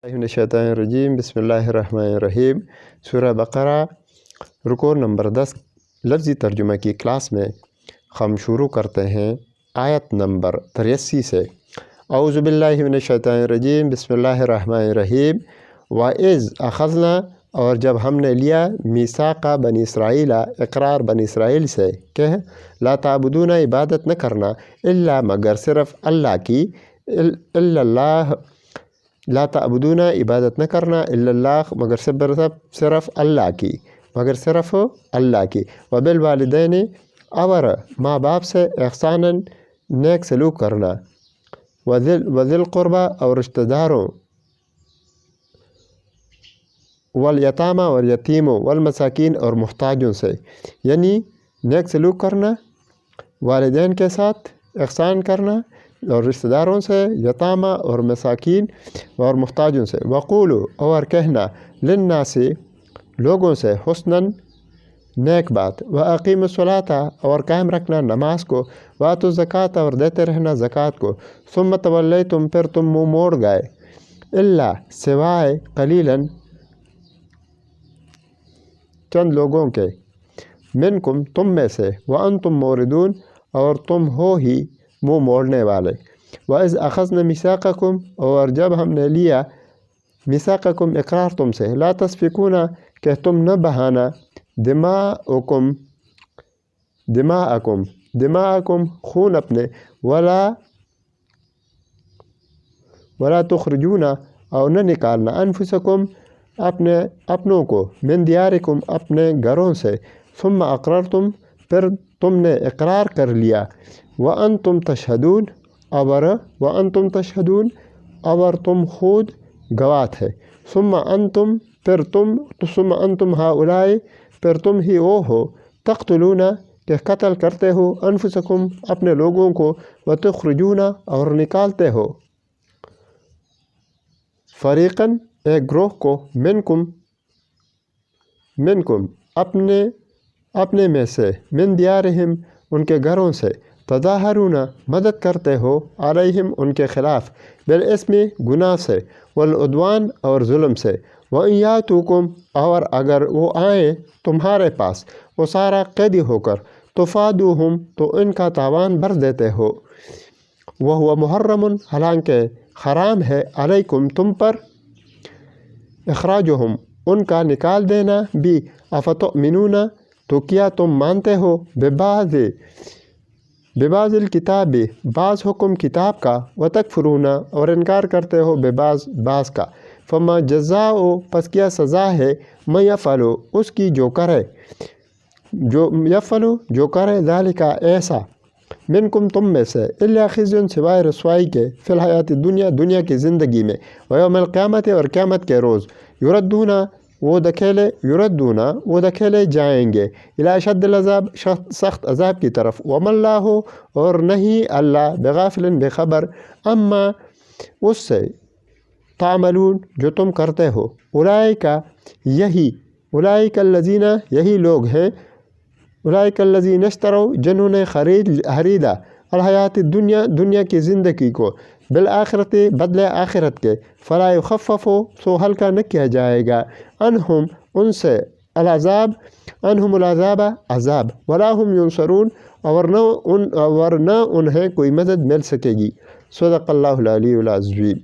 من الشیطان الرجیم بسم اللہ الرحمن الرحیم۔ سورہ بقرہ رکوع نمبر 10 لفظی ترجمہ کی کلاس میں ہم شروع کرتے ہیں آیت نمبر 83 سے۔ اعوذ باللہ من الشیطان الرجیم بسم اللہ الرحمن الرحیم۔ وَإِذْ أَخَذْنَا اور جب ہم نے لیا میثاق بنی اسرائیل اقرار بنی اسرائیل سے کہ لا تعبدون عبادت نہ کرنا الا مگر صرف اللہ کی اللہ لا تعبدون عبادت نہ کرنا الا اللہ مگر صرف اللہ کی وبالوالدین اور ماں باپ سے احساناً نیک سلوک کرنا وذی القربہ اور رشتہ داروں والیتامہ اور یتیموں والمساکین اور محتاجوں سے، یعنی نیک سلوک کرنا، والدین کے ساتھ احسان کرنا اور رشتہ داروں سے، یتامہ اور مساکین اور محتاجوں سے۔ وقولو اور کہنا للناس لوگوں سے حسناً نیک بات، واقیموا الصلاۃ اور قائم رکھنا نماز کو، وآتوا الزکوٰۃ اور دیتے رہنا زکوٰۃ کو، ثم تولیتم پھر تم منہ موڑ گئے، الا سوائے قلیلاً چند لوگوں کے، منکم تم میں سے، وانتم موردون اور تم ہو ہی منہ موڑنے والے۔ وَإِذْ أَخَذْنَا مِيثَاقَكُمْ اور جب ہم نے لیا میثاقکم اقرار تم سے، لا تسفکون کہ تم نہ بہانا دماءکم خون اپنے، ولا تخرجون اور نہ نکالنا انفسکم اپنوں کو، من دیارکم اپنے گھروں سے، ثم اقررتم پھر تم نے اقرار کر لیا، وانتم تشہدون اور تم خود گواہ تھے، ثم انتم ہؤلاء پھر تم ہی وہ ہو، تقتلون کہ قتل کرتے ہو، انفسکم اپنے لوگوں کو، وتخرجون اور نکالتے ہو، فریقاً ایک گروہ کو، منکم اپنے میں سے، من دیارہم ان کے گھروں سے، تظاہرون مدد کرتے ہو، علیہم ان کے خلاف، بالاسم گناہ سے، والعدوان اور ظلم سے، وَإِن یاتوکم اور اگر وہ آئیں تمہارے پاس وہ سارا قیدی ہو کر، تفادوہم تو ان کا تاوان بھر دیتے ہو، وہو محرم حالانکہ حرام ہے، علیکم تم پر، اخراجہم ان کا نکال دینا بھی، افتؤمنون تو کیا تم مانتے ہو، ببعض الکتاب بعض حکم کتاب کا، وتکفرون اور انکار کرتے ہو بعض کا، فما جزاء پس کیا سزا ہے، من یفعل اس کی جو کرے ذالک ایسا، منکم تم میں سے، الا خزی سوائے رسوائی کے، فی الحیات دنیا کی زندگی میں، ویوم القیامت اور قیامت کے روز، یردون وہ دکھیلے جائیں گے، الی اشد العذاب سخت عذاب کی طرف، وما اللہ اور نہیں اللہ بغافل بے خبر، اما اس سے، تعملون جو تم کرتے ہو، اولئک الذین یہی لوگ ہیں، اولئک الذین اشتروا جنہوں نے خریدا الحیات دنیا کی زندگی کو، بالآخرت بدلے آخرت کے، فلا یخفف سو ہلکا نہ کیا جائے گا، عنہم ان سے، العذاب عذاب، ولا ہم ینصرون اور نہ انہیں کوئی مدد مل سکے گی۔ صدق اللہ العلی العظیم۔